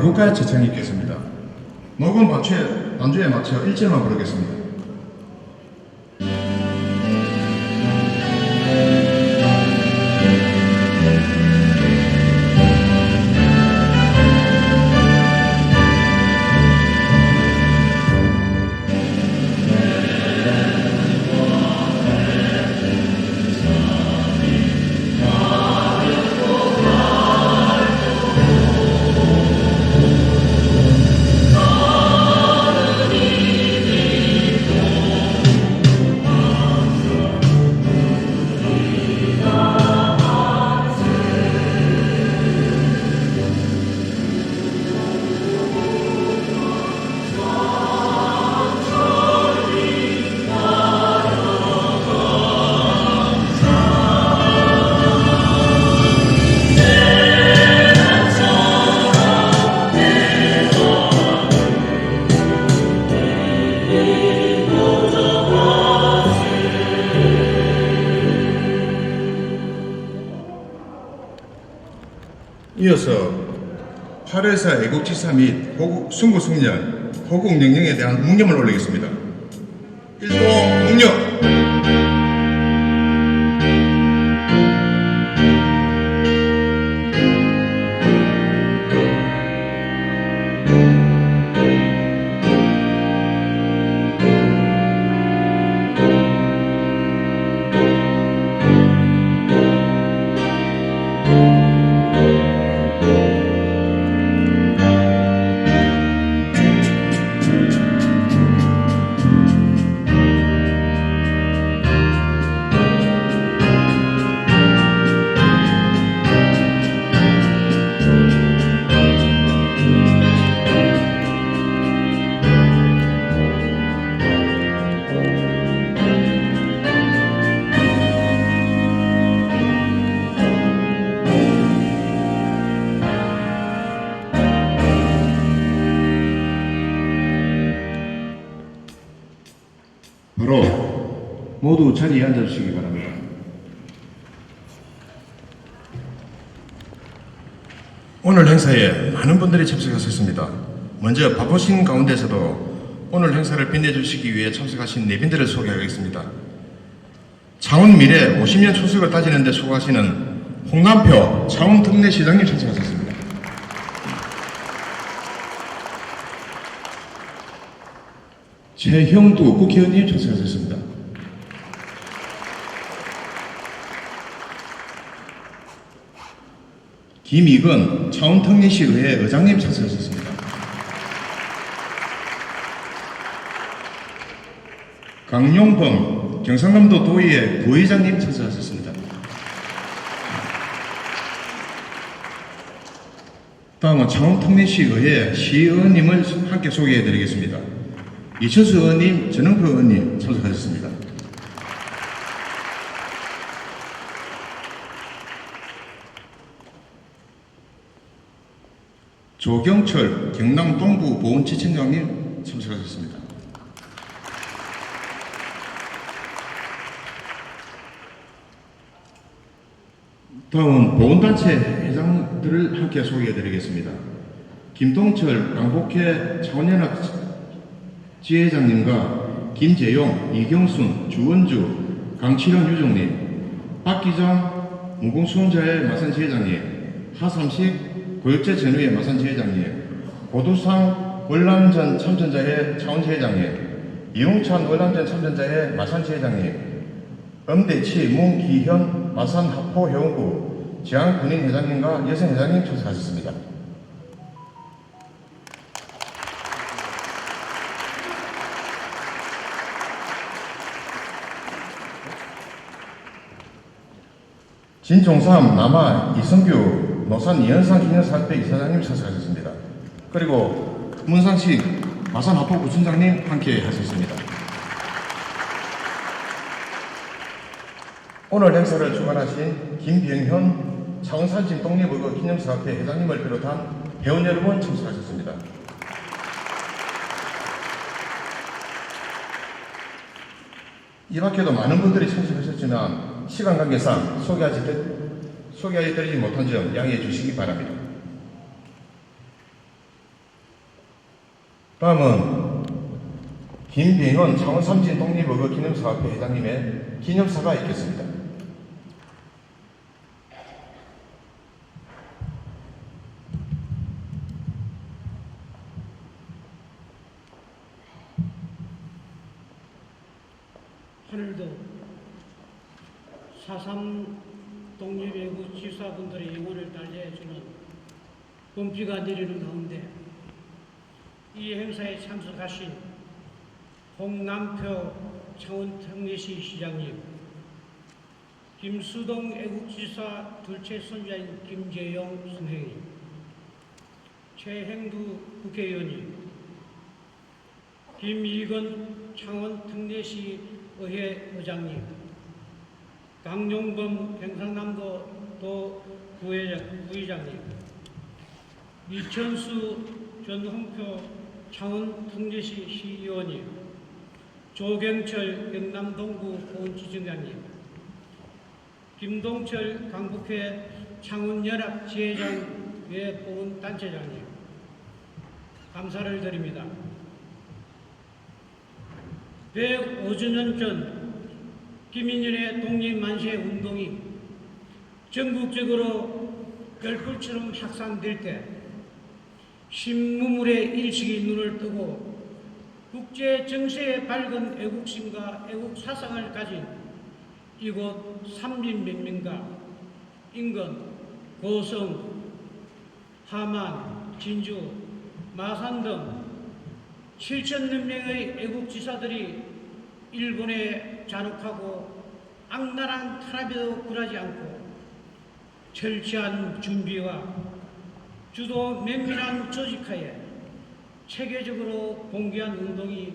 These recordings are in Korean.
애국가 제창이 있겠습니다. 녹음 반주에 맞춰 1절만 부르겠습니다. 이어서 8.14 애국지사 및 순국승년, 호국영령에 대한 묵념을 올리겠습니다. 1도 묵념! 바로 모두 자리에 앉아주시기 바랍니다. 오늘 행사에 많은 분들이 참석하셨습니다. 먼저 바쁘신 가운데서도 오늘 행사를 빛내주시기 위해 참석하신 내빈들을 소개하겠습니다. 창원 미래 50년 추석을 따지는 데 수고하시는 홍남표 창원 특례 시장님 참석하셨습니다. 최형두 국회의원님 참석하셨습니다. 김익은 창원특례시의회 의장님 참석하셨습니다. 강용범 경상남도 도의회 부의장님 참석하셨습니다. 다음은 창원특례시의회 시의원님을 함께 소개해드리겠습니다. 이철수 의원님, 전영표 의원님 참석하셨습니다. 조경철 경남 동부 보훈지청장님 참석하셨습니다. 다음은 보훈단체 회장들을 함께 소개해드리겠습니다. 김동철 강복회 창원연합 지회장님과 김재용, 이경순, 주원주, 강칠원 유정님, 박기정 무공수원자회 마산지회장님, 하삼식 고역제전후회 마산지회장님, 고두상 월남전 참전자회 창원지회장님, 이웅찬 월남전 참전자회 마산지회장님, 엄대치 문기현 마산합포회원구 지향군인회장님과 여성회장님 참석하셨습니다. 진종삼 남아 이성규 노산 이현상 기념사업회 이사장님 참석하셨습니다. 그리고 문상식 마산합포구청장님 함께 하셨습니다. 오늘 행사를 주관하신 김병현 창원산진 독립의거 기념사업회 회장님을 비롯한 회원 여러분 참석하셨습니다. 이 밖에도 많은 분들이 참석하셨지만 시간 관계상 소개해드리지 못한 점 양해해 주시기 바랍니다. 다음은 김병원 창원 삼진 독립어거 기념사업회 회장님의 기념사가 있겠습니다. 하늘도 4.3 독립외국 지사분들의 영혼을 달래주는 봄비가 내리는 가운데 이 행사에 참석하신 홍남표 창원 특례시 시장님, 김수동 애국지사 둘째 손자인 김재영 선생님, 최행두 국회의원님, 김일건 창원 특례시 의회 의장님, 강용범 경상남도 도 부의장님, 이천수 전홍표 창원 특례시 시의원님, 조경철 경남동구 보훈지청장님, 김동철 강북회 창원연합 지회장회 보훈단체장님, 감사를 드립니다. 105주년 전 김인연의 독립만세 운동이 전국적으로 별불처럼 확산될 때 신무물의 일식이 눈을 뜨고 국제 정세에 밝은 애국심과 애국사상을 가진 이곳 삼진면민과 인근, 고성, 하만, 진주, 마산 등 7,000여 명의 애국지사들이 일본에 잔혹하고 악랄한 탄압에도 굴하지 않고 철저한 준비와 주도 면밀한 조직하에 체계적으로 봉기한 운동이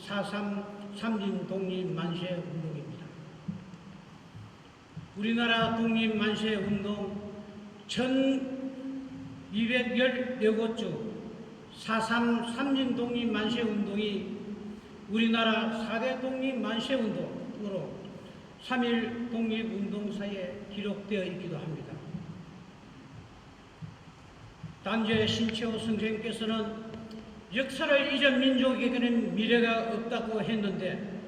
4.3 삼진 독립만세 운동입니다. 우리나라 독립만세 운동 1214곳 4.3 삼진 독립만세 운동이 우리나라 4대 독립만세 운동으로 3.1 독립운동사에 기록되어 있기도 합니다. 단재 신채호 선생님께서는 역사를 잊은 민족에게는 미래가 없다고 했는데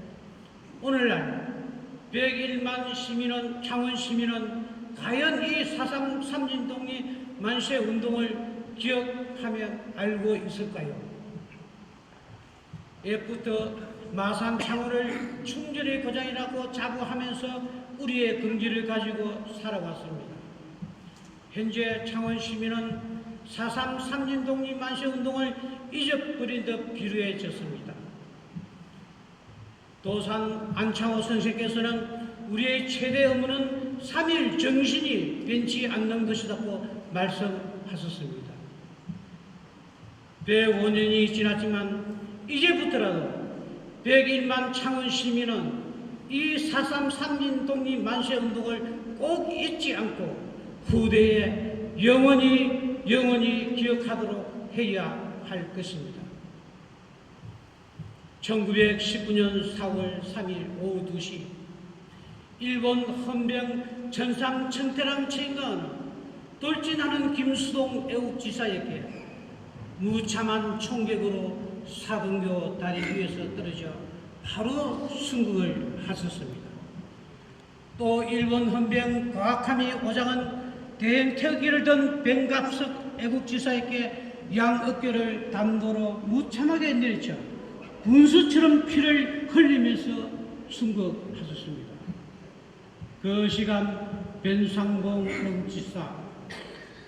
오늘날 101만 시민은, 창원 시민은 과연 이 4.3 삼진 독립만세 운동을 기억하며 알고 있을까요? 옛부터 마산 창원을 충전의 고장이라고 자부하면서 우리의 긍지를 가지고 살아왔습니다. 현재 창원 시민은 4.3 삼진 독립만세 운동을 잊어버린 듯 비루해졌습니다. 도산 안창호 선생께서는 우리의 최대 의무는 3.1 정신이 변치 않는 것이라고 말씀하셨습니다. 105년이 지났지만 이제부터라도 101만 창원 시민은 이 4.3 삼진 독립만세 운동을 꼭 잊지 않고 후대에 영원히 기억하도록 해야 할 것입니다. 1919년 4월 3일 오후 2시 일본 헌병 전상 청태랑 체인은 돌진하는 김수동 애국지사에게 무참한 총격으로 사등교 다리 위에서 떨어져 바로 순국을 하셨습니다. 또 일본 헌병 과학함이 오장은 대행태극기를 든 뱅갑석 애국지사에게 양어깨를 담도로 무참하게 내리쳐 분수처럼 피를 흘리면서 순국하셨습니다. 그 시간 변상봉 애국지사,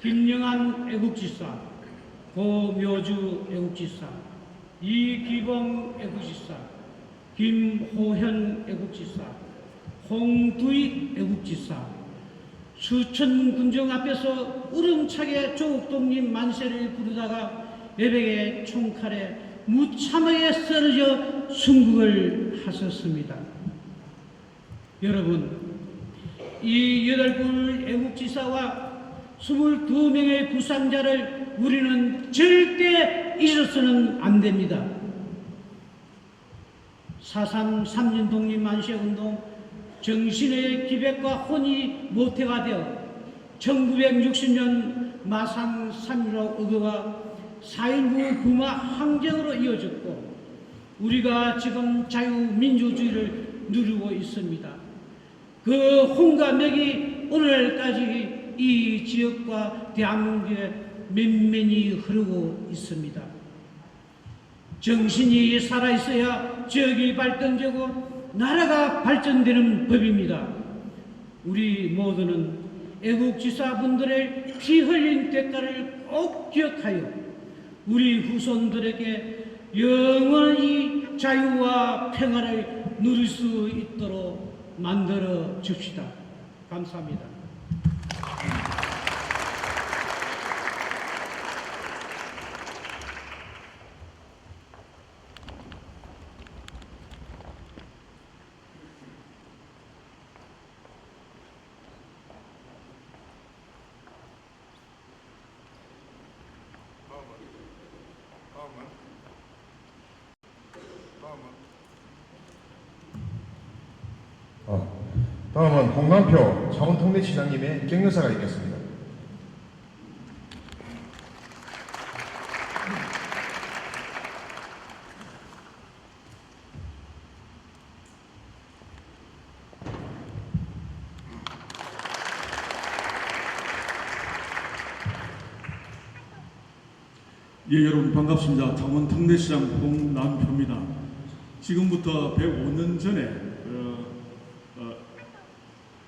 김영한 애국지사, 고묘주 애국지사, 이기범 애국지사, 김호현 애국지사, 홍두익 애국지사, 수천 군정 앞에서 우렁차게 조국 독립 만세를 부르다가 외백의 총칼에 무참하게 쓰러져 순국을 하셨습니다. 여러분, 이 8분 애국지사와 22명의 부상자를 우리는 절대 잊어서는 안 됩니다. 4.3 삼진 독립 만세 운동 정신의 기백과 혼이 모태가 되어 1960년 마산 3.15 의거가 4.19 부마 항쟁으로 이어졌고 우리가 지금 자유민주주의를 누리고 있습니다. 그 혼과 맥이 오늘까지 이 지역과 대한민국에 맨맨이 흐르고 있습니다. 정신이 살아있어야 지역이 발전되고 나라가 발전되는 법입니다. 우리 모두는 애국지사분들의 피 흘린 대가를 꼭 기억하여 우리 후손들에게 영원히 자유와 평화를 누릴 수 있도록 만들어 줍시다. 감사합니다. 다음은 홍남표 창원특례시장님의 격려사가 있겠습니다. 예, 여러분 반갑습니다. 창원 특례시장 홍남표입니다. 지금부터 105년 전에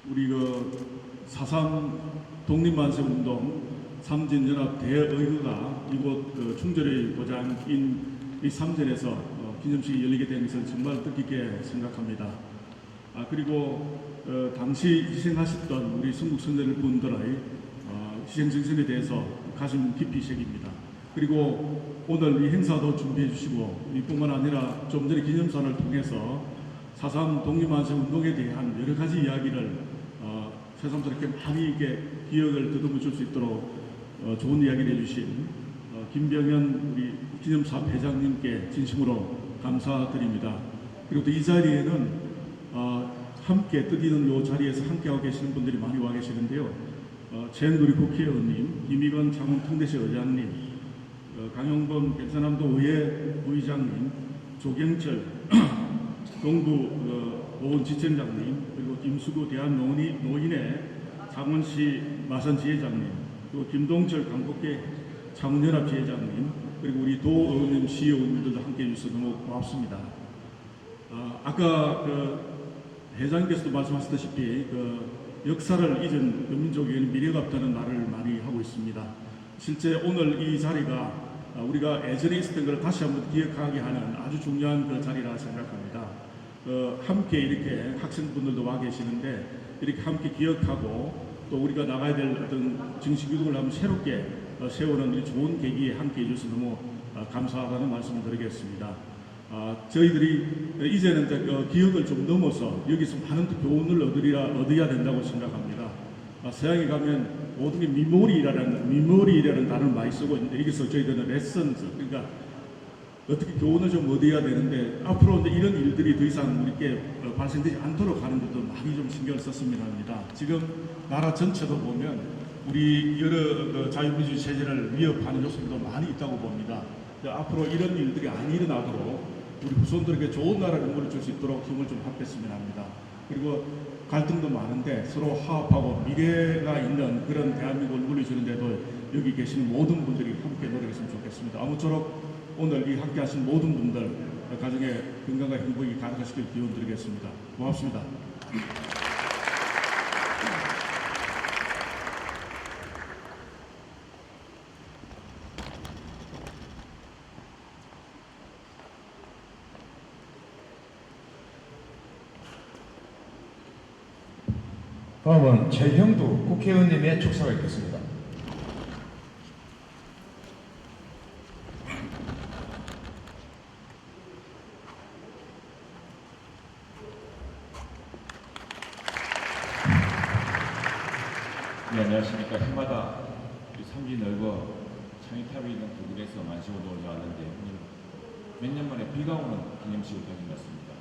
우리 4.3 독립만세운동 삼진연합 대의회가 이곳 충절의 고장인 이 삼진에서 기념식이 열리게 된 것을 정말 뜻깊게 생각합니다. 그리고 당시 희생하셨던 우리 순국 선열분들의 희생정신에 대해서 가슴 깊이 새깁니다. 그리고 오늘 이 행사도 준비해 주시고 이뿐만 아니라 좀 전에 기념사를 통해서 4.3 독립만세운동에 대한 여러 가지 이야기를 새삼스럽게 많이 이렇게 기억을 더듬어 줄 수 있도록 좋은 이야기를 해주신 김병현 우리 기념사 회장님께 진심으로 감사드립니다. 그리고 또 이 자리에는 함께 뜻있는 이 자리에서 함께하고 계시는 분들이 많이 와 계시는데요. 최영두리 국회의원님, 김희건 창원특례시 의장님, 강용범 경상남도 의회 부의장님, 조경철 동부 보훈지청장님, 그리고 김수구 대한노인의 창원시 마산지회장님, 그리고 김동철 강북계 창원연합 지회장님, 그리고 우리 도 의원님, 시의원님들도 함께 해주셔서 너무 고맙습니다. 아까 회장님께서도 말씀하셨다시피 역사를 잊은 민족에게는 미래가 없다는 말을 많이 하고 있습니다. 실제 오늘 이 자리가 우리가 예전에 있었던 것을 다시 한번 기억하게 하는 아주 중요한 자리라 생각합니다. 함께 이렇게 학생분들도 와 계시는데 이렇게 함께 기억하고 또 우리가 나가야 될 어떤 정신교육을 한번 새롭게 세우는 우리 좋은 계기에 함께 해주셔서 너무 감사하다는 말씀을 드리겠습니다. 저희들이 이제는 기억을 좀 넘어서 여기서 많은 교훈을 얻어야 된다고 생각합니다. 서양에 가면 모든 게 미모리라는 단어를 많이 쓰고 있는데 여기서 저희들은 레슨스, 그러니까 어떻게 교훈을 좀 얻어야 되는데 앞으로 이제 이런 일들이 더 이상 우리께 발생되지 않도록 하는 것도 많이 좀 신경을 썼으면 합니다. 지금 나라 전체도 보면 우리 여러 자유민주주의 체제를 위협하는 요소도 많이 있다고 봅니다. 앞으로 이런 일들이 안 일어나도록 우리 후손들에게 좋은 나라를 물어줄 수 있도록 힘을 좀 합했으면 합니다. 그리고 갈등도 많은데 서로 화합하고 미래가 있는 그런 대한민국을 물려주는데도 여기 계시는 모든 분들이 함께 노력했으면 좋겠습니다. 아무쪼록 오늘 이 함께 하신 모든 분들 가정에 건강과 행복이 가득하시길 기원 드리겠습니다. 고맙습니다. 다음은 최형두 국회의원님의 축사가 있겠습니다. 네, 안녕하십니까. 해마다 삼지 넓어 창의탑이 있는 부근에서 만시운동을 나왔는데 오늘 몇 년 만에 비가 오는 기념식을 가진 것 같습니다.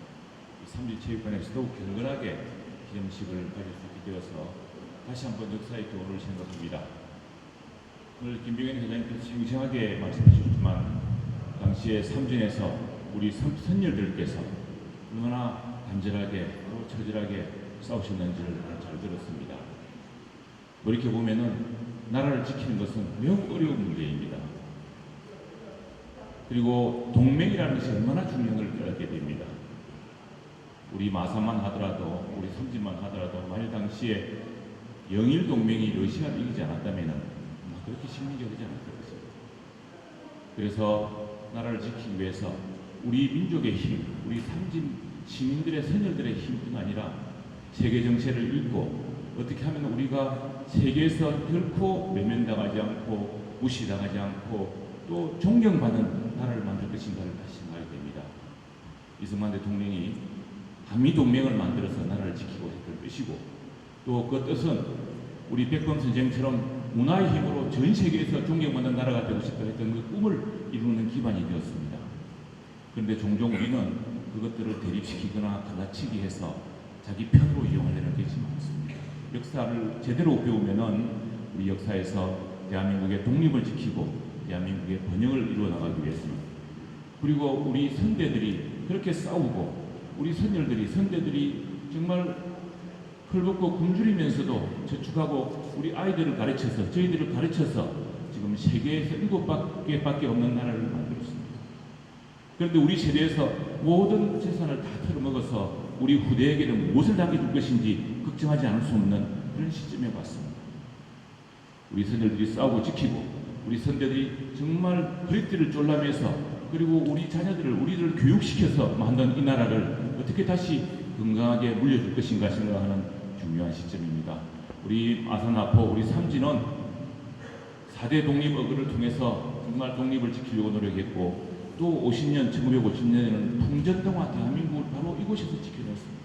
삼지 체육관에서 더욱 경건하게 기념식을 가질 수 있게 되어서 다시 한번 역사의 교훈을 생각합니다. 오늘 김병현 회장님께서 생생하게 말씀해 주셨지만 당시에 삼진에서 우리 선열들께서 얼마나 간절하게 또 처절하게 싸우셨는지를 잘 들었습니다. 돌이켜보면은 나라를 지키는 것은 매우 어려운 문제입니다. 그리고 동맹이라는 것이 얼마나 중요한 걸 깨닫게 됩니다. 우리 마산만 하더라도 우리 삼진만 하더라도 만일 당시에 영일 동맹이 러시아를 이기지 않았다면 아마 그렇게 심리적이지 않았을 것입니다. 그래서 나라를 지키기 위해서 우리 민족의 힘, 우리 삼진 시민들의 선열들의 힘뿐 아니라 세계 정세를 읽고 어떻게 하면 우리가 세계에서 결코 외면당하지 않고 무시당하지 않고 또 존경받는 나라를 만들 것인가를 다시 생각하게 됩니다. 이승만 대통령이 한미동맹을 만들어서 나라를 지키고 했던 뜻이고 또 그 뜻은 우리 백범 선생처럼 문화의 힘으로 전 세계에서 존경받는 나라가 되고 싶다 했던 그 꿈을 이루는 기반이 되었습니다. 그런데 종종 우리는 그것들을 대립시키거나 갈라치기 해서 자기 편으로 이용하려는 것이 많습니다. 역사를 제대로 배우면은 우리 역사에서 대한민국의 독립을 지키고 대한민국의 번영을 이루어 나가기 위해서는 그리고 우리 선대들이 그렇게 싸우고 우리 선대들이 정말 헐벗고 굶주리면서도 저축하고 우리 아이들을 가르쳐서 저희들을 가르쳐서 지금 세계에서 7개밖에 없는 나라를 만들었습니다. 그런데 우리 세대에서 모든 재산을 다 털어먹어서 우리 후대에게는 무엇을 남겨줄 것인지 걱정하지 않을 수 없는 그런 시점에 왔습니다. 우리 선대들이 싸우고 지키고 우리 선대들이 정말 허리띠를 졸라매서 그리고 우리 자녀들을 우리를 교육시켜서 만든 이 나라를 어떻게 다시 건강하게 물려줄 것인가 생각하는 중요한 시점입니다. 우리 마산하포 우리 삼진은 4대 독립어글을 통해서 정말 독립을 지키려고 노력했고 또 50년 1950년에는 풍전동화 대한민국을 바로 이곳에서 지켜냈습니다.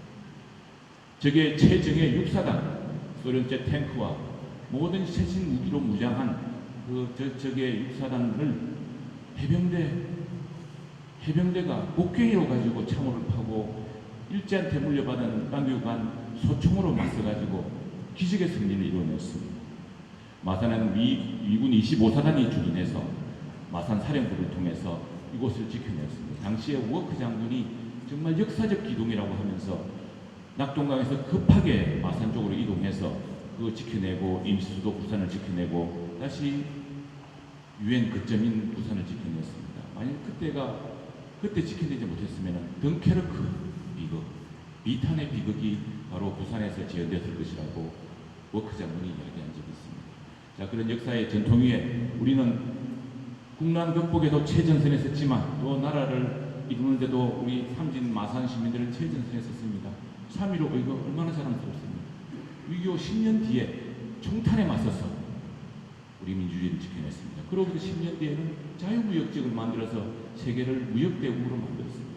저게 최정예 육사단 소련제 탱크와 모든 최신 무기로 무장한 저게 육사단을 해병대가 곡괭이로 가지고 참호를 파고 일제한테 물려받은 땅교관 소총으로 맞서가지고 기적의 승리를 이루어냈습니다. 마산에는 미군 25사단이 주둔해서 마산 사령부를 통해서 이곳을 지켜냈습니다. 당시에 워크 장군이 정말 역사적 기동이라고 하면서 낙동강에서 급하게 마산 쪽으로 이동해서 그거 지켜내고 임시수도 부산을 지켜내고 다시 유엔 거점인 부산을 지켜냈습니다. 만약 그때 지켜내지 못했으면 덩케르크 비극, 비탄의 비극이 바로 부산에서 지연됐을 것이라고 워크 장군이 이야기한 적이 있습니다. 자, 그런 역사의 전통 위에 우리는 국난 극복에도 최전선에 섰지만 또 나라를 이루는데도 우리 삼진 마산 시민들은 최전선에 섰습니다. 3.15 이거 얼마나 자랑스럽습니까? 6.25 10년 뒤에 총탄에 맞서서 우리 민주주의를 지켜냈습니다. 그러고 10년 뒤에는 자유무역지역을 만들어서 세계를 무역대국으로 만들었습니다.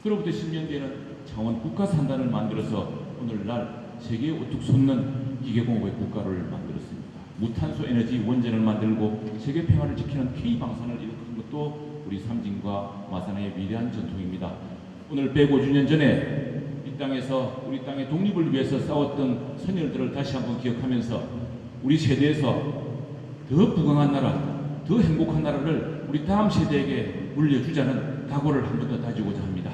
그로부터 10년 뒤에는 창원 국가산단을 만들어서 오늘날 세계에 우뚝 솟는 기계공업의 국가를 만들었습니다. 무탄소 에너지 원전을 만들고 세계 평화를 지키는 K방산을 일으킨 것도 우리 삼진과 마산의 위대한 전통입니다. 오늘 105주년 전에 이 땅에서 우리 땅의 독립을 위해서 싸웠던 선열들을 다시 한번 기억하면서 우리 세대에서 더 부강한 나라, 더 행복한 나라를 우리 다음 세대에게 물려주자는 각오를 한 번 더 다지고자 합니다.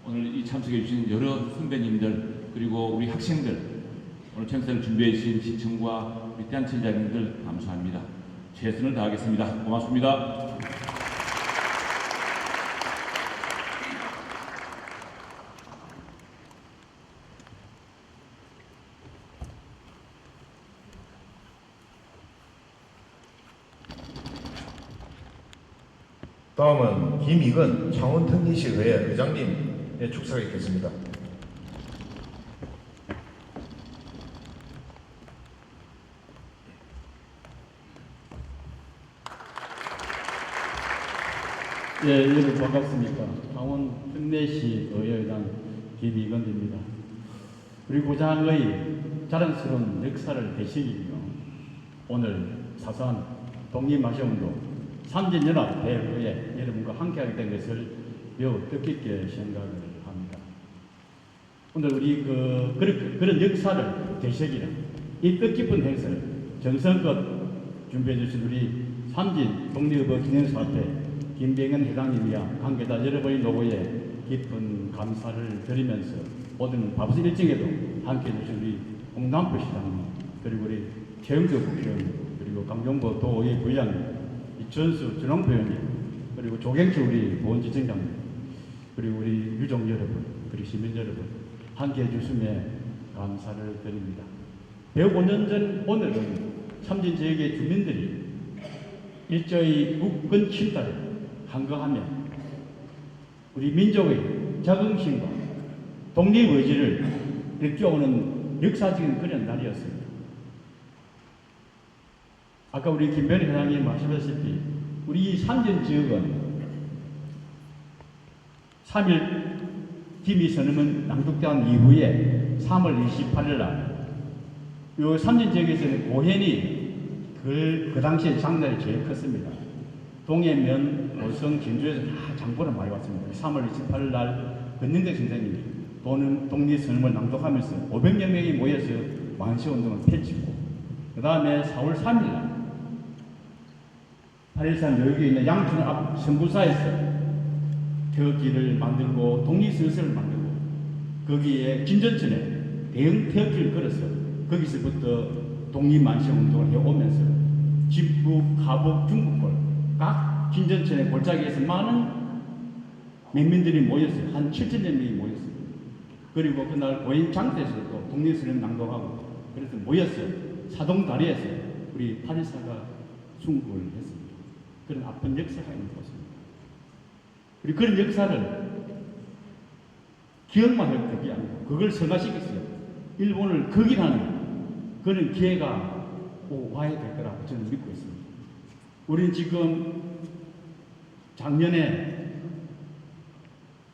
오늘 이 참석해 주신 여러 선배님들 그리고 우리 학생들 오늘 청사를 준비해 주신 시청과 위대한 천자님들 감사합니다. 최선을 다하겠습니다. 고맙습니다. 다음은 김익은 창원특례시의회 의장님의 축사가 있겠습니다. 예, 여러분 반갑습니다. 강원 특례시 의회의장 김익은입니다. 우리 고장의 자랑스러운 역사를 되새기며 오늘 사산 독립마시운동 삼진연합대회에 여러분과 함께하게 된 것을 매우 뜻깊게 생각을 합니다. 오늘 우리 그런 역사를 되새기는 이 뜻깊은 행사를 정성껏 준비해 주신 우리 삼진 독립의 기념사업회 김병현 회장님이야 관계자 여러분의 노고에 깊은 감사를 드리면서 오늘 바쁘신 일정에도 함께해 주신 우리 홍남표 시장님, 그리고 우리 최영도 국회의원, 그리고 강용보 도의회 부의장님, 이천수 전홍표 의원님, 그리고 조경철 우리 보훈지청장님, 그리고 우리 유족 여러분, 그리고 시민 여러분 함께해 주심에 감사를 드립니다. 105년 전 오늘은 삼진 지역의 주민들이 일제의 국권 침탈에 항거하며 우리 민족의 자긍심과 독립의지를 일깨우는 역사적인 그런 날이었습니다. 아까 우리 김변희 회장님 말씀하셨다시피 우리 삼진 지역은 3일 기미선언문 낭독된 이후에 3월 28일 날 이 삼진 지역에서는 고현이 그 당시에 장날이 제일 컸습니다. 동해면, 고성, 진주에서 다 장보를 많이 왔습니다. 3월 28일 날 권영대 선생님이 독립선언문을 낭독하면서 500여 명이 모여서 만세운동을 펼치고, 그 다음에 4월 3일 날 8.13 여기에 있는 양춘 앞 선구사에서 태극기를 만들고 독립선서를 만들고, 거기에 진전천에 대형 태극기를 걸어서 거기서부터 독립만세운동을 해오면서 집북, 가북, 중북골 각 진전천의 골짜기에서 많은 민민들이 모였어요. 한 7,000여 명이 모였어요. 그리고 그날 고인 장터에서도 독립선언 낭독하고 그래서 모였어요. 사동다리에서 우리 8.14가 순국을 했습니다. 그런 아픈 역사가 있는 곳입니다. 우리 그런 역사를 기억만 할 것이 아니고 그걸 성화시켰어요. 일본을 극일하는 그런 기회가 와야 될 거라고 저는 믿고 있습니다. 우리는 지금 작년에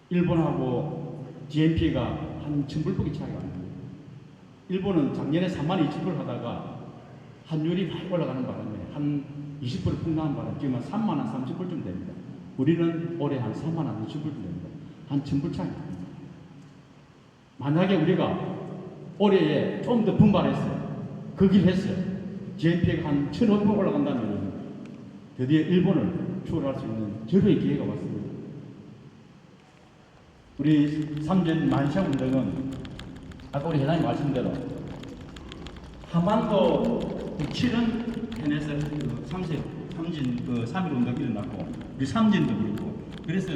일본하고 GNP가 한 1,000불밖에 차이가 안 납니다. 일본은 작년에 32,000불 하다가 환율이 많이 올라가는 바람에 한 20불 폭락한 바람에 지금 한 3만 3,000불쯤 됩니다. 우리는 올해 한 3만 2,000불쯤 됩니다. 한 1,000불 차이 납니다. 만약에 우리가 올해에 좀 더 분발했어요. 그 길 했어요. GNP가 한 1,500번 올라간다면 드디어 일본을 추월할 수 있는 절호의 기회가 왔습니다. 우리 삼진 만세운동은 아까 우리 회장님 말씀대로 한반도 7원 편에서 삼진 3.1운동이 일어났고 우리 삼진도 그렇고 그래서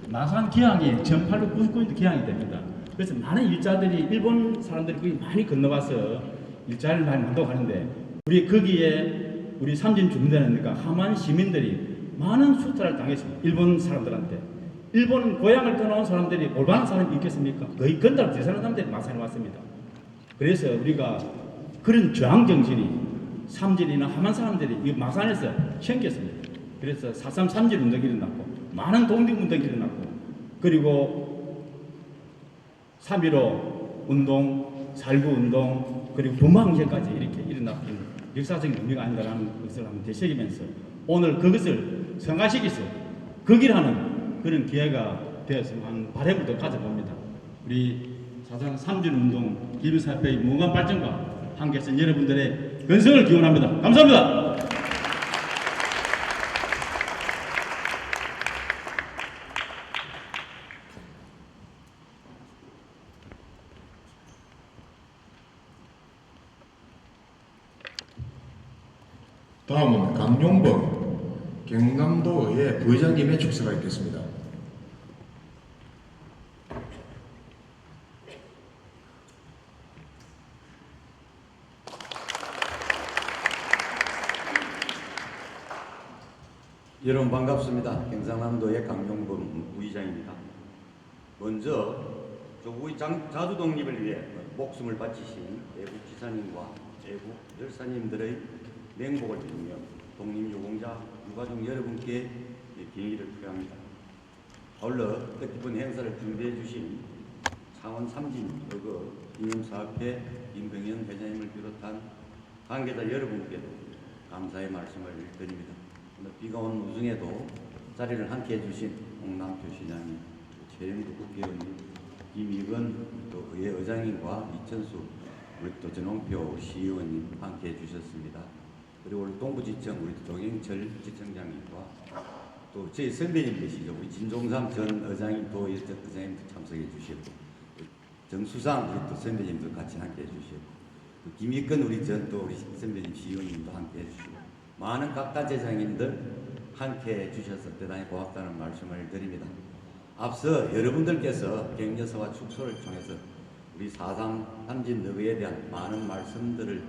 나산 기항이 1899년도 기항이 됩니다. 그래서 많은 일자들이 일본 사람들이 거기 많이 건너가서 일자리를 많이 만들어가는데 우리 거기에 우리 삼진 주민들이니까 하만 시민들이 많은 수탈을 당했습니다. 일본 사람들한테. 일본 고향을 떠나온 사람들이 올바른 사람이 있겠습니까? 거의 건달 대사는 사람들이 마산에 왔습니다. 그래서 우리가 그런 저항 정신이 삼진이나 하만 사람들이 이 마산에서 생겼습니다. 그래서 4.3 삼진 운동이 일어났고 많은 독립운동이 일어났고 그리고 3.15 운동, 4.19 운동 그리고 부마항쟁까지 이렇게 일어났던 역사적인 의미가 아닌가라는 것을 한번 되새기면서 오늘 그것을 성화시켜서 극일하는 그런 기회가 되었으면 하는 바람을 더 가져봅니다. 우리 4.3 삼진운동 기밀사업회의 무궁한 발전과 함께해서 여러분들의 건성을 기원합니다. 감사합니다. 다음은 강용범 경남도의 부회장님의 축사가 있겠습니다. 여러분 반갑습니다. 경상남도의 강용범 부의장입니다. 먼저 우리 자주 독립을 위해 목숨을 바치신 애국 지사님과 애국 열사님들의 맹복을 빌며 독립유공자 유가족 여러분께敬意를 표합니다. 아울러 뜻깊은 행사를 준비해 주신 창원 삼진여고 기념사업회 김병현 회장님을 비롯한 관계자 여러분께도 감사의 말씀을 드립니다. 오늘 비가 온 우중에도 자리를 함께해 주신 홍남표 시장님, 최영도 국회의원님, 김익은 또 의회 의장님과 이천수 우리 또 전홍표 시의원님 함께해 주셨습니다. 그리고 우리 동부지청 우리 조경철 지청장님과 또 저희 선배님 계시죠. 우리 진종삼 전 의장님, 도 의장님도 참석해 주셨고, 정수상 우리 또 선배님도 같이 함께 해주셨고, 또 김익근 우리 우리 선배님 시의원님도 함께 해주시고, 많은 각 단체장님들 함께 해주셔서 대단히 고맙다는 말씀을 드립니다. 앞서 여러분들께서 격려서와 축소를 통해서 우리 4.3 삼진 너구에 대한 많은 말씀들을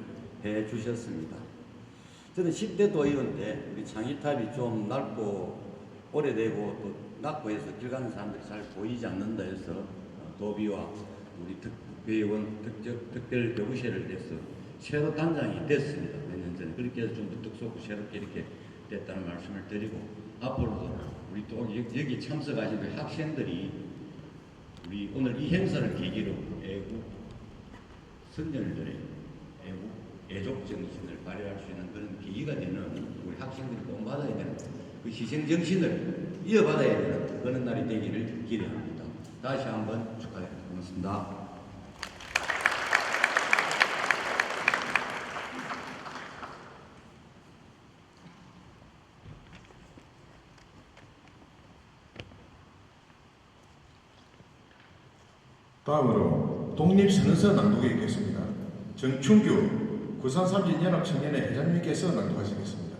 해주셨습니다. 저는 10대 도의원 때 우리 창의탑이 좀 넓고 오래되고 또 낮고 해서 길 가는 사람들이 잘 보이지 않는다 해서 도비와 우리 특별의원 특별 교부실을 해서 새로 단장이 됐습니다. 몇 년 전에. 그렇게 해서 좀 더 특수하고 새롭게 이렇게 됐다는 말씀을 드리고, 앞으로도 우리 또 여기 참석하신 그 학생들이 우리 오늘 이 행사를 계기로 애국 선열들의 애족 정신을 발휘할 수 있는 그런 계기가 되는, 우리 학생들이 본받아야 되는 그 희생 정신을 이어받아야 되는 그런 날이 되기를 기대합니다. 다시 한번 축하드립니다. 고맙습니다. 다음으로 독립선언서 낭독에 있겠습니다. 정춘규 구산삼진연합청년회 회장님께서 낭독하시겠습니다.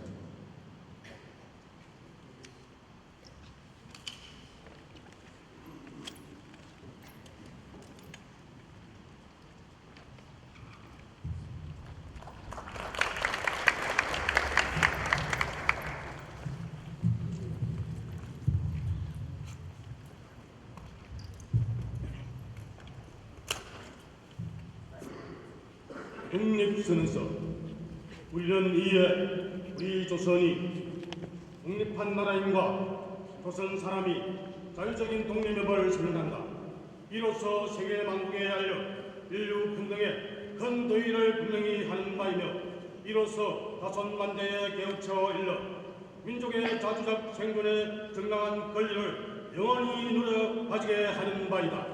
독립선언서. 우리는 이에 우리 조선이 독립한 나라임과 조선 사람이 자유적인 독립협을 선언한다. 이로써 세계 만국에 알려 인류 평등의 큰 도의를 분명히 하는 바이며, 이로써 다선 만대에 깨우쳐 일러 민족의 자주적 생존의 정당한 권리를 영원히 누려 가지게 하는 바이다.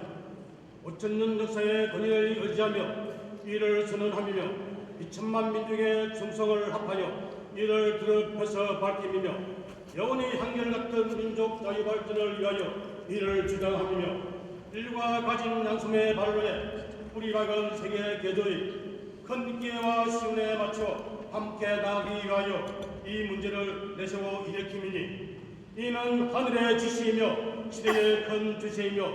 5천년 역사의 권위를 의지하며 이를 선언하며 2천만 민족의 정성을 합하여 이를 드럽혀서 밝히며 영원히 한결같은 민족 자유발전을 위하여 이를 주장하며 인류가 가진 양심의 발로에 뿌리 박은 세계 개조의 큰 기회와 시운에 맞춰 함께 나아가기 위하여 이 문제를 내세워 일으킴이니, 이는 하늘의 지시이며 시대의 큰 주체이며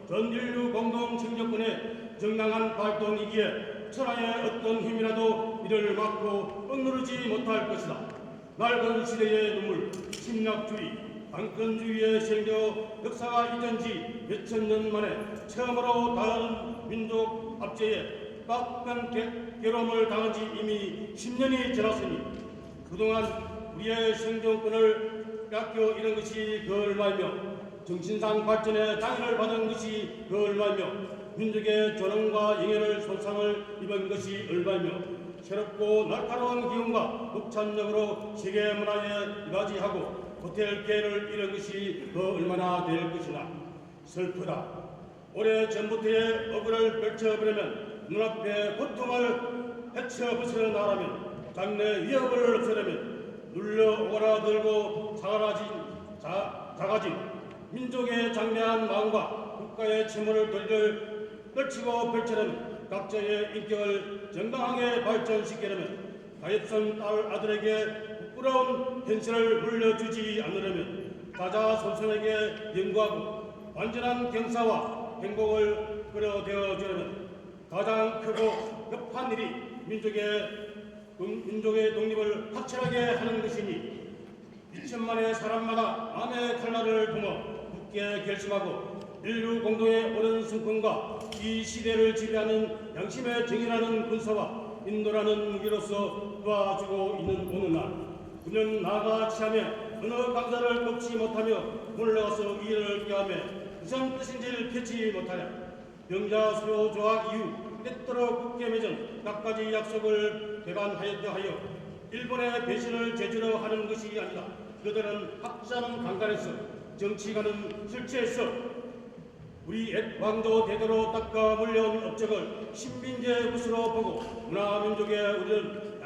전 인류 공동 청정권의 정당한 발동이기에 천하의 어떤 힘이라도 이를 막고 억누르지 못할 것이다. 낡은 시대의 눈물, 침략주의, 강권주의에 실려 역사가 이전지 몇천 년 만에 처음으로 다른 민족 압제에 빡빡한 괴로움을 당한 지 이미 10년이 지났으니 그동안 우리의 생존권을 깎여 잃은 것이 그 얼마이며 정신상 발전에 장애를 받은 것이 그 얼마이며 민족의 존엄과 영예를 손상을 입은 것이 얼마이며 새롭고 날카로운 기운과 독창력으로 세계 문화에 이바지하고 버틸 기회를 잃은 것이 더 얼마나 될 것이나 슬프다. 오래 전부터의 억울을 펼쳐버리면 눈앞에 고통을 헤쳐 벗어나라면 장래 위협을 없애려면 눌러 오라들고 작아진 민족의 장대한 마음과 국가의 침몰을 떨치고 펼쳐내면 각자의 인격을 정당하게 발전시키려면 가엾은 아들에게 부끄러운 현실을 물려주지 않으려면 자자손손에게 연구하고 완전한 경사와 행복을 끌어대어 주려면 가장 크고 급한 일이 민족의 독립을 확실하게 하는 것이니 2천만의 사람마다 마음의 칼날을 품어 굳게 결심하고 인류 공동의 옳은 성품과 이 시대를 지배하는 양심의 정의라는 군사와 인도라는 무기로서 도와주고 있는 오늘 날, 그는 나아가 취하며 어느 강사를 꺾지 못하며 몰려가서 이를 꾀하며 무슨 뜻인지를 캐치 못하여 병자 수요 조약 이후 때때로 굳게 맺은 각가지 약속을 개간하였다 하여 일본의 배신을 제주로 하는 것이 아니다. 그들은 학자는 강간했어, 정치가는 실체했어. 우리 옛 왕조 대대로 닦아 물려온 업적을 신민재 것으로 보고 문화민족의 우리는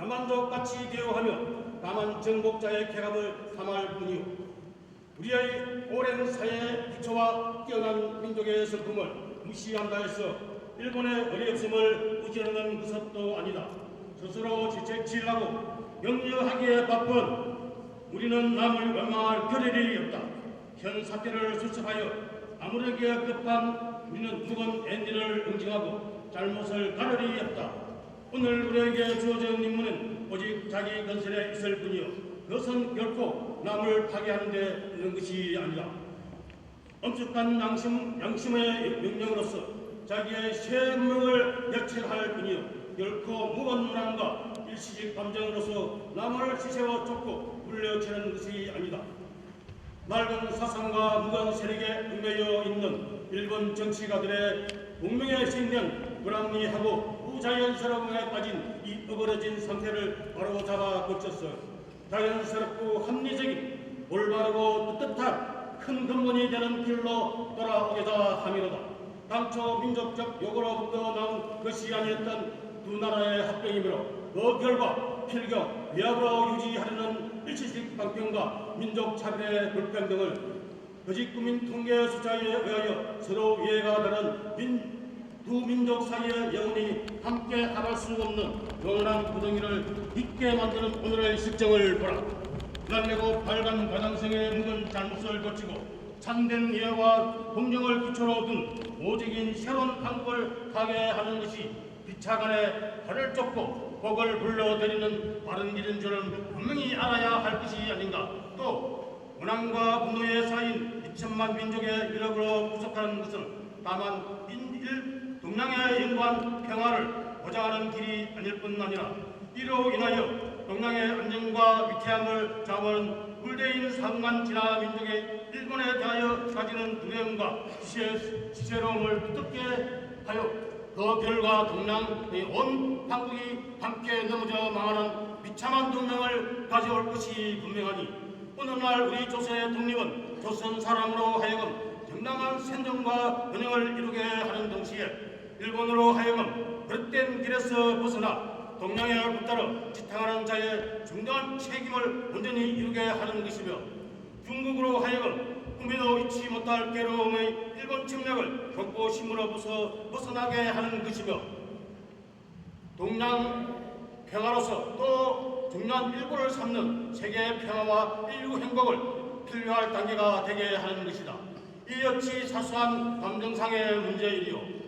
야만족같이 대우하며 다만 정복자의 쾌감을 탐할 뿐이요 우리의 오랜 사회의 기초와 뛰어난 민족의 성품을 무시한다 해서 일본의 어리없음을 우겨내는 것도 아니다. 스스로 지책질하고 격려하기에 바쁜 우리는 남을 원망할 겨를이 없다. 현 사태를 수습하여 아무르기에 급한 우리는 묵은 엔진을 응징하고 잘못을 가르리 없다. 오늘 우리에게 주어진 임무는 오직 자기 건설에 있을 뿐이요 그것은 결코 남을 파괴하는 데 있는 것이 아니다. 엄숙한 양심의 명령으로서 자기의 쇠물을 역책할 뿐이요 결코 무건 문항과 일시적 감정으로서 남을 시세워 쫓고 물려치는 것이 아니다. 낡은 사상과 무건 세력에 얽매여 있는 일본 정치가들의 운명의 생명 불합리하고 부자연스러움에 빠진 이 어그러진 상태를 바로잡아 고쳐서 자연스럽고 합리적인 올바르고 뜻뜻한 큰 근본이 되는 길로 돌아오고자 함이로다. 당초 민족적 요구로부터 나온 것이 아니었던 두 나라의 합병이므로 그 결과 필경, 위압으로 유지하려는 일시적 방편과 민족 차별의 불평등을 거짓 국민 통계 숫자에 의하여 서로 이해가 다른 두 민족 사이에 영원히 함께 합할 수 없는 영원한 구덩이를 있게 만드는 오늘의 실정을 보라. 날래고 밝은 가장성의 묵은 잘못을 고치고 참된 이해와 공정을 기초로 둔 오직인 새로운 방법을 가게 하는 것이 비차간에 발을 쫓고 복을 불러들이는 바른 길인 줄을 분명히 알아야 할 것이 아닌가. 또 원한과 분노에 쌓인 2천만 민족의 위력으로 부족한 것은 다만 동양의 영광 평화를 보장하는 길이 아닐 뿐 아니라 이로 인하여 동양의 안정과 위태함을 좌우하는 굴대인 상만 진화 민족의 일본에 대하여 가지는 두려움과 시세로움을 부탁게 하여 그 결과 동양의 온 한국이 함께 넘어져 망하는 비참한 동맹을 가져올 것이 분명하니 오늘날 우리 조선의 독립은 조선 사람으로 하여금 정당한 생존과 번영을 이루게 하는 동시에 일본으로 하여금 그릇된 길에서 벗어나 동양에 붙들어 지탱하는 자의 중대한 책임을 온전히 이루게 하는 것이며 중국으로 하여금 꿈에도 잊지 못할 괴로움의 일본 침략을 겪고 힘으로부터 벗어나게 하는 것이며 동양 평화로서 또 중요한 일본을 삼는 세계 평화와 인류 행복을 필요할 단계가 되게 하는 것이다. 이 역시 사소한 감정상의 문제이리요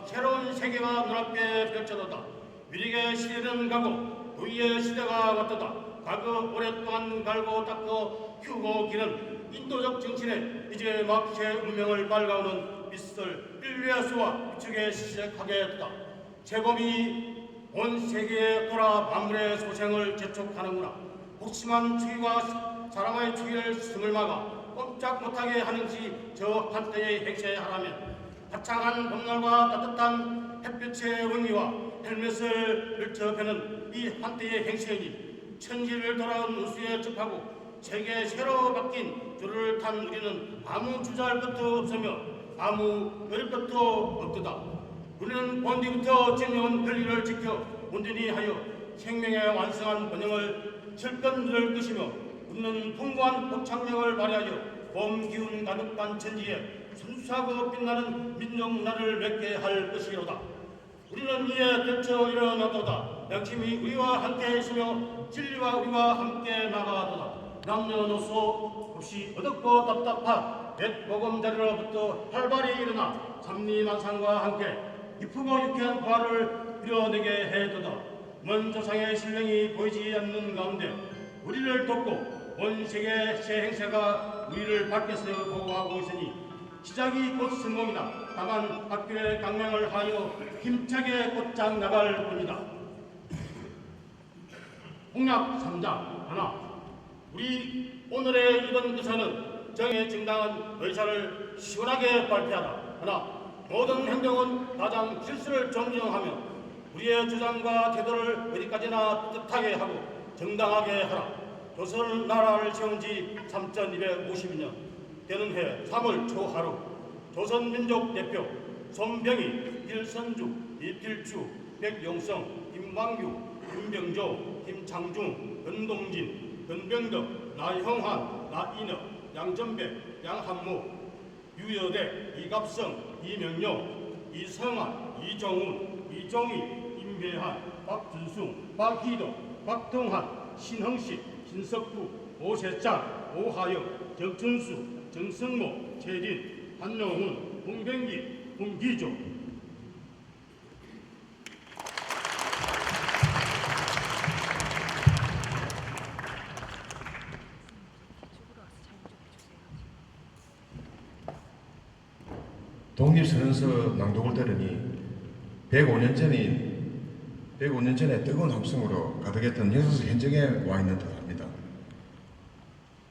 새로운 세계가 눈앞에 펼쳐졌다. 위력의 시대는 가고 도의의 시대가 왔다. 과거 오랫동안 갈고 닦고 키우고 기른 인도적 정신에 이제 막 새 운명을 밝아오는 빛을 인류의 수와 위축에 시작하게 했다. 재범이 온 세계에 돌아 만물의 소생을 재촉하는구나. 복심한 추위와 사람의 추위를 스승을 막아 꼼짝 못하게 하는 것이 저 한때의 행세하라면 화창한 봄날과 따뜻한 햇볕의 원리와 헬멧을 펼쳐펴는 이 한때의 행세이니 천지를 돌아온 운수에 접하고 세계 새로 바뀐 줄을 탄 우리는 아무 주저할 것도 없으며 아무 어릴 것도 없도다. 우리는 본디부터 쟁여온 권리를 지켜 온전히 하여 생명의 완성한 번영을 철권 누릴 것이며 우리는 풍부한 복창력을 발휘하여 봄 기운 가득한 천지에 순수하고 빛나는 민족나를 맺게 할 것이로다. 우리는 이에 펼쳐 일어나도다. 양심이 우리와 함께 있으며 진리와 우리와 함께 나가도다. 남녀노소 없이 어둡고 답답한 옛 보금자리로부터 활발히 일어나 삼리만상과 함께 기쁘고 유쾌한 부활을 이뤄내게 해도다. 먼 조상의 신령이 보이지 않는 가운데 우리를 돕고 온 세계 새 행세가 우리를 밖에서 보고하고 있으니 시작이 곧 성공이다. 다만 학교의 강명을 하여 힘차게 곧장 나갈 뿐이다. 공약 3장 하나. 우리 오늘의 이번 의사는 정의 정당한 의사를 시원하게 발표하라. 하나. 모든 행동은 가장 질서를 존중하며 우리의 주장과 태도를 어디까지나 뜻하게 하고 정당하게 하라. 조선 나라를 세운 지 3252년 되는 해 3월 초하루 조선민족 대표 손병희, 일선주, 이필주, 백용성, 김광규, 김병조, 김창중, 권동진, 권병덕, 나형환, 나인혁, 양전백, 양한모, 유여대, 이갑성, 이명용, 이성환, 이정훈, 이종희, 임배한, 박준승, 박희도, 박동환, 신흥식, 신석구, 오세창, 오하영, 적준수, 정성모, 최진, 한영훈, 홍병기, 홍기조. 독립선언서 낭독을 들으니 105년 전에 뜨거운 함성으로 가득했던 역사적 현장에 와 있는 듯합니다.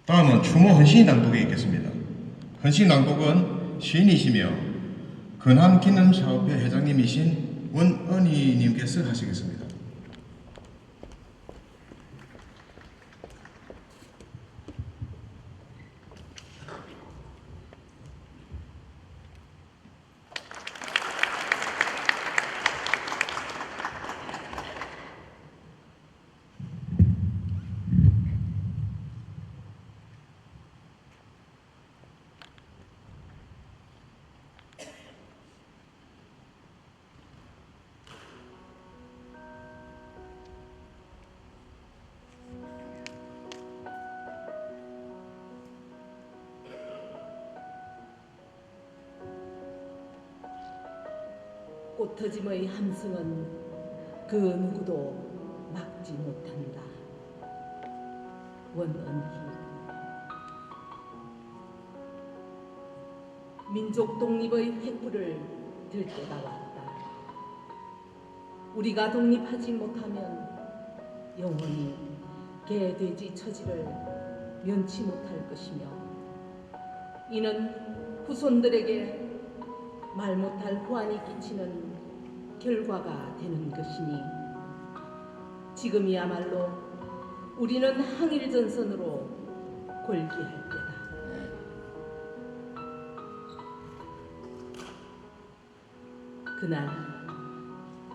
다음은 추모 헌신 낭독이 있겠습니다. 헌신 낭독은 시인이시며 근한기념사업회 회장님이신 원은희님께서 하시겠습니다. 꽃터짐의 함성은 그 누구도 막지 못한다. 원은희. 민족 독립의 횃불을 들 때가 왔다. 우리가 독립하지 못하면 영원히 개, 돼지 처지를 면치 못할 것이며, 이는 후손들에게 말 못할 후환이 끼치는 결과가 되는 것이니, 지금이야말로 우리는 항일전선으로 골기할 때다. 그날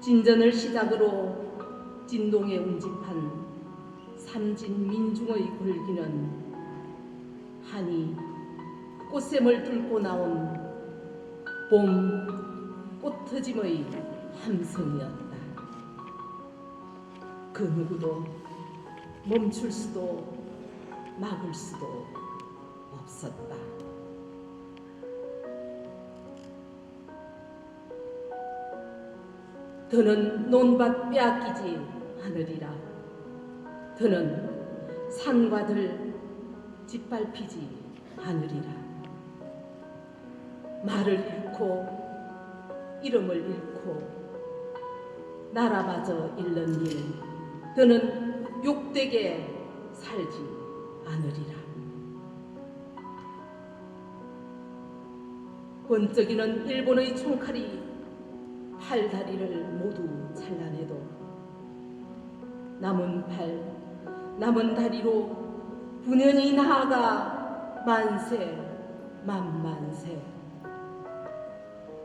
진전을 시작으로 진동에 운집한 삼진 민중의 골기는 한이 꽃샘을 뚫고 나온 봄 꽃터짐의 함성이었다. 그 누구도 멈출 수도 막을 수도 없었다. 더는 논밭 빼앗기지 않으리라. 더는 산과들 짓밟히지 않으리라. 말을 잃고 이름을 잃고 나라마저 잃는 일, 더는 욕되게 살지 않으리라. 번쩍이는 일본의 총칼이 팔다리를 모두 잘라내도 남은 팔, 남은 다리로 분연히 나아가 만세, 만만세.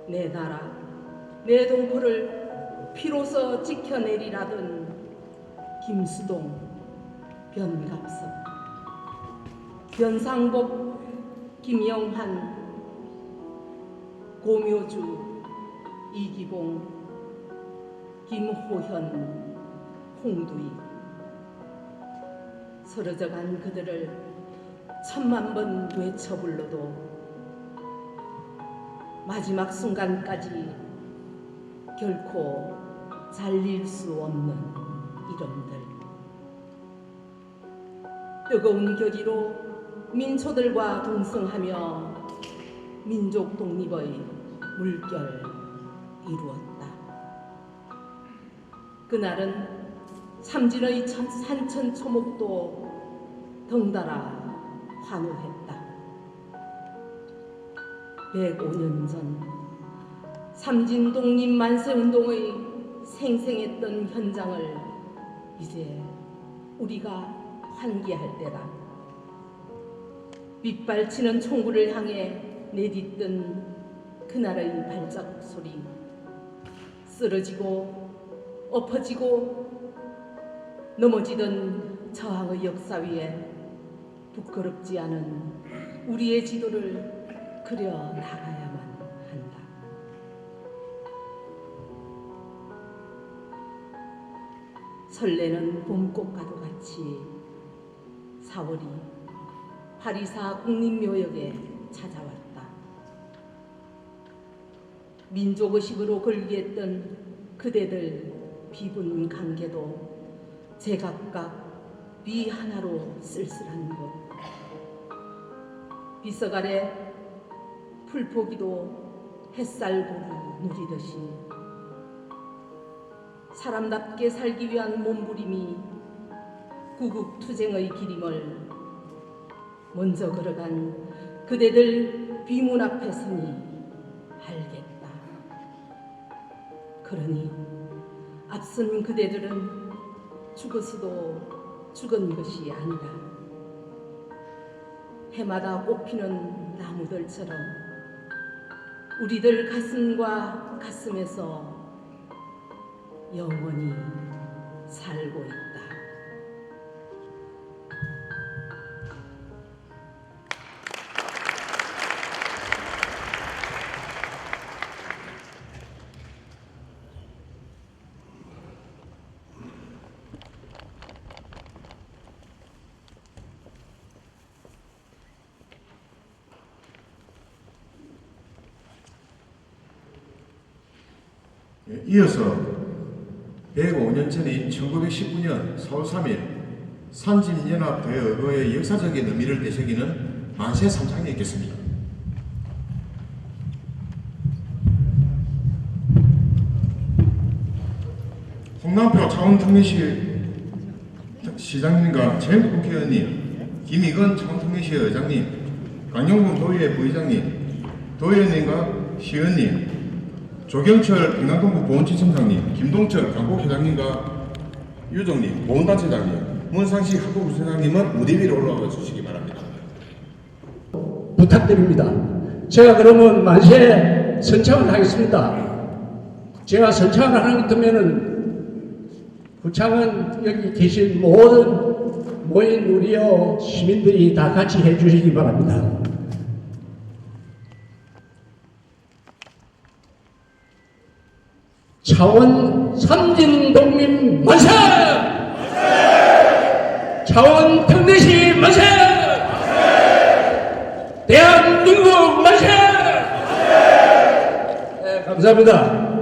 내 나라, 내 동포를 피로서 지켜내리라던 김수동, 변갑석, 변상복, 김영환, 고묘주, 이기봉, 김호현, 홍두희. 쓰러져간 그들을 1000만 번 외쳐 불러도 마지막 순간까지 결코 잘릴 수 없는 이름들. 뜨거운 결의로 민초들과 동성하며 민족 독립의 물결 이루었다. 그날은 삼진의 산천 초목도 덩달아 환호했다. 105년 전 삼진 독립 만세 운동의 생생했던 현장을 이제 우리가 환기할 때다. 빗발치는 총구를 향해 내딛던 그날의 발자국 소리, 쓰러지고 엎어지고 넘어지던 저항의 역사 위에 부끄럽지 않은 우리의 지도를 그려 나가야만 한다. 설레는 봄꽃과도 같이 4월이 파리사 국립묘역에 찾아왔다. 민족의식으로 걸기했던 그대들 비분 관계도 제각각 비 하나로 쓸쓸한 곳. 비석 아래 풀포기도 햇살고루 누리듯이 사람답게 살기 위한 몸부림이 구국투쟁의 기림을 먼저 걸어간 그대들 비문 앞에 서니 알겠다. 그러니 앞선 그대들은 죽었어도 죽은 것이 아니다. 해마다 꽃피는 나무들처럼 우리들 가슴과 가슴에서 영원히 살고 있다. 이어서 105년 전인 1919년 4월 3일 산진연합대의회의 역사적인 의미를 되새기는 만세 삼창이 있겠습니다. 홍남표 창원특례시 시장님과 최영도 국회의원님, 김희건 창원특례시 의장님, 강용군 도의회 부의장님, 도의원님과 시의원님, 조경철 평안동구 보훈지청장님, 김동철 강국회장님과 유정님, 보훈단체장님, 문상식 학부부총장님은 무대 위로 올라와 주시기 바랍니다. 부탁드립니다. 제가 그러면 만세 선창을 하겠습니다. 제가 선창을 하는 것 같으면은 구창은 여기 계신 모든 모인 우리요 시민들이 다 같이 해주시기 바랍니다. 창원 삼진동민 만세! 창원 특례시 만세! 대한민국 만세! 네, 감사합니다.